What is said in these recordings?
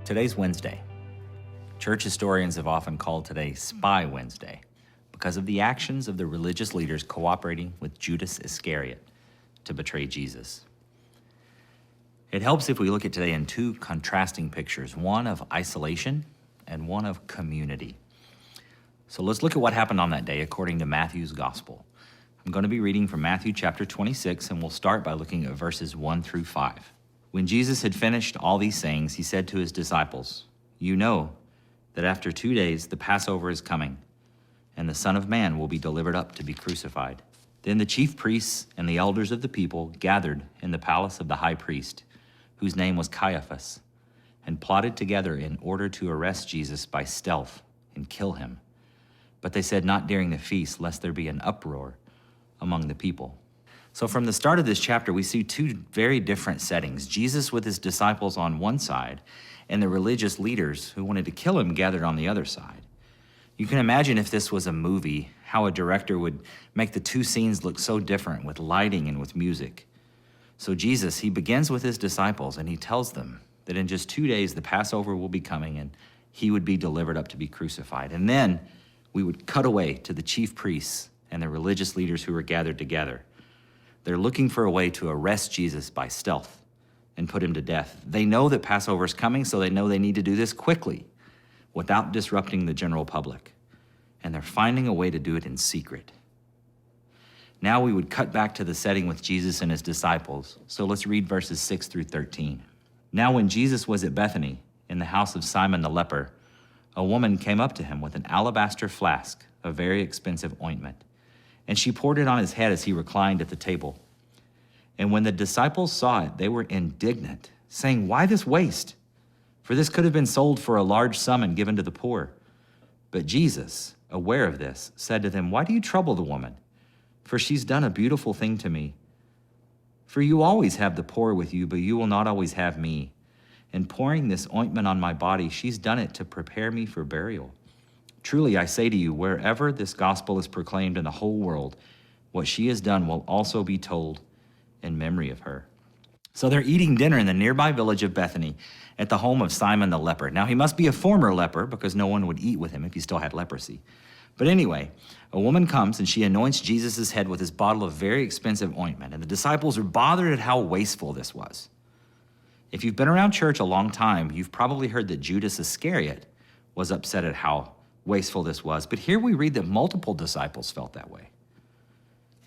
Today's Wednesday. Church historians have often called today Spy Wednesday because of the actions of the religious leaders cooperating with Judas Iscariot to betray Jesus. It helps if we look at today in two contrasting pictures, one of isolation and one of community. So let's look at what happened on that day according to Matthew's gospel. I'm going to be reading from Matthew chapter 26, and we'll start by looking at verses 1 through 5. When Jesus had finished all these sayings, he said to his disciples, "You know that after 2 days the Passover is coming, and the Son of Man will be delivered up to be crucified." Then the chief priests and the elders of the people gathered in the palace of the high priest, whose name was Caiaphas, and plotted together in order to arrest Jesus by stealth and kill him. But they said not during the feast, lest there be an uproar among the people. So from the start of this chapter, we see two very different settings. Jesus with his disciples on one side, and the religious leaders who wanted to kill him gathered on the other side. You can imagine if this was a movie, how a director would make the two scenes look so different with lighting and with music. So Jesus, he begins with his disciples and he tells them that in just 2 days the Passover will be coming and he would be delivered up to be crucified. And then we would cut away to the chief priests and the religious leaders who were gathered together. They're looking for a way to arrest Jesus by stealth and put him to death. They know that Passover is coming, so they know they need to do this quickly without disrupting the general public. And they're finding a way to do it in secret. Now we would cut back to the setting with Jesus and his disciples. So let's read verses 6 through 13. Now when Jesus was at Bethany, in the house of Simon the leper, a woman came up to him with an alabaster flask of very expensive ointment, and she poured it on his head as he reclined at the table. And when the disciples saw it, they were indignant, saying, "Why this waste? For this could have been sold for a large sum and given to the poor." But Jesus, aware of this, said to them, "Why do you trouble the woman? For she's done a beautiful thing to me. For you always have the poor with you, but you will not always have me. In pouring this ointment on my body, she's done it to prepare me for burial. Truly, I say to you, wherever this gospel is proclaimed in the whole world, what she has done will also be told in memory of her." So they're eating dinner in the nearby village of Bethany at the home of Simon the leper. Now, he must be a former leper because no one would eat with him if he still had leprosy. But anyway, a woman comes and she anoints Jesus' head with this bottle of very expensive ointment, and the disciples are bothered at how wasteful this was. If you've been around church a long time, you've probably heard that Judas Iscariot was upset at how wasteful this was. But here we read that multiple disciples felt that way.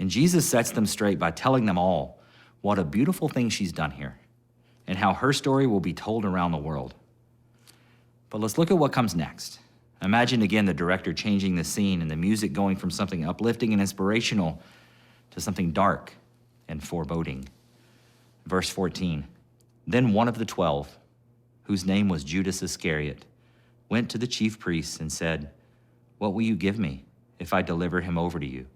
And Jesus sets them straight by telling them all what a beautiful thing she's done here and how her story will be told around the world. But let's look at what comes next. Imagine again the director changing the scene and the music going from something uplifting and inspirational to something dark and foreboding. Verse 14, then one of the 12, whose name was Judas Iscariot, went to the chief priests and said, "What will you give me if I deliver him over to you?"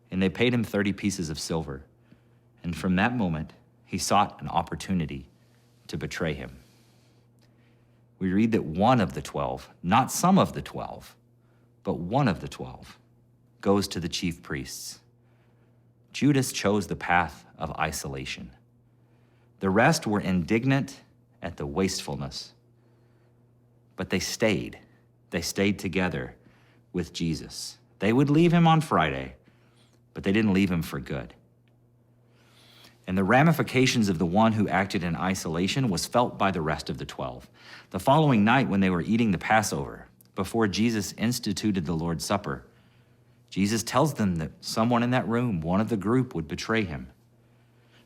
And they paid him 30 pieces of silver. And from that moment, he sought an opportunity to betray him. We read that one of the 12, not some of the 12, but one of the 12, goes to the chief priests. Judas chose the path of isolation. The rest were indignant at the wastefulness, but they stayed. They stayed together with Jesus. They would leave him on Friday, but they didn't leave him for good. And the ramifications of the one who acted in isolation was felt by the rest of the 12. The following night, when they were eating the Passover, before Jesus instituted the Lord's Supper, Jesus tells them that someone in that room, one of the group, would betray him.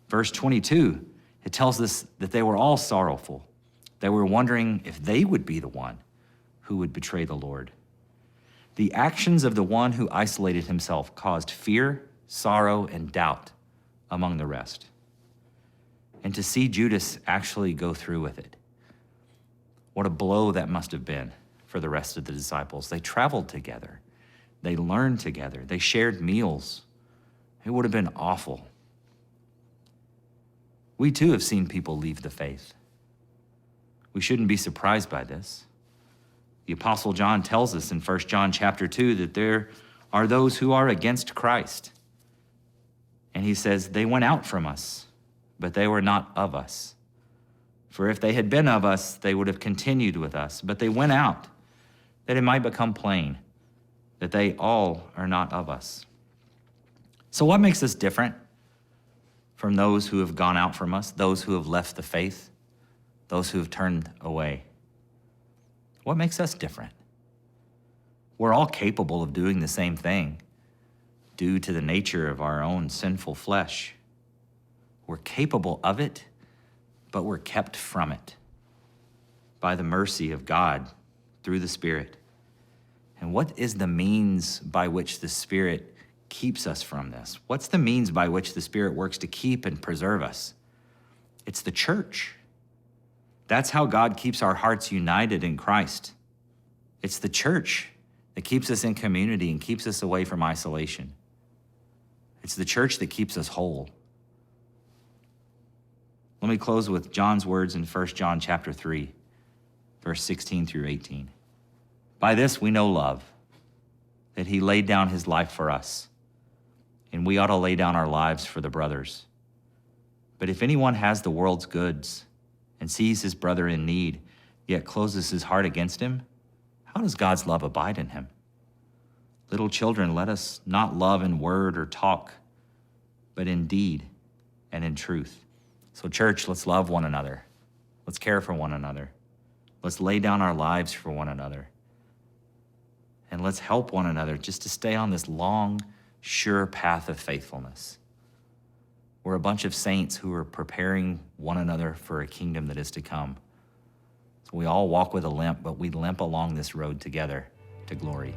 Verse 22, it tells us that they were all sorrowful. They were wondering if they would be the one who would betray the Lord. The actions of the one who isolated himself caused fear, sorrow, and doubt among the rest. And to see Judas actually go through with it, what a blow that must have been for the rest of the disciples. They traveled together. They learned together. They shared meals. It would have been awful. We too have seen people leave the faith. We shouldn't be surprised by this. The Apostle John tells us in 1 John chapter 2 that there are those who are against Christ. And he says, they went out from us, but they were not of us. For if they had been of us, they would have continued with us. But they went out, that it might become plain that they all are not of us. So what makes us different from those who have gone out from us, those who have left the faith, those who have turned away? What makes us different? We're all capable of doing the same thing due to the nature of our own sinful flesh. We're capable of it, but we're kept from it by the mercy of God through the Spirit. And what is the means by which the Spirit keeps us from this? What's the means by which the Spirit works to keep and preserve us? It's the church. That's how God keeps our hearts united in Christ. It's the church that keeps us in community and keeps us away from isolation. It's the church that keeps us whole. Let me close with John's words in 1 John chapter 3, verse 16 through 18. By this we know love, that he laid down his life for us, and we ought to lay down our lives for the brothers. But if anyone has the world's goods and sees his brother in need, yet closes his heart against him, how does God's love abide in him? Little children, let us not love in word or talk, but in deed and in truth. So church, let's love one another. Let's care for one another. Let's lay down our lives for one another. And let's help one another just to stay on this long, sure path of faithfulness. We're a bunch of saints who are preparing one another for a kingdom that is to come. So we all walk with a limp, but we limp along this road together to glory.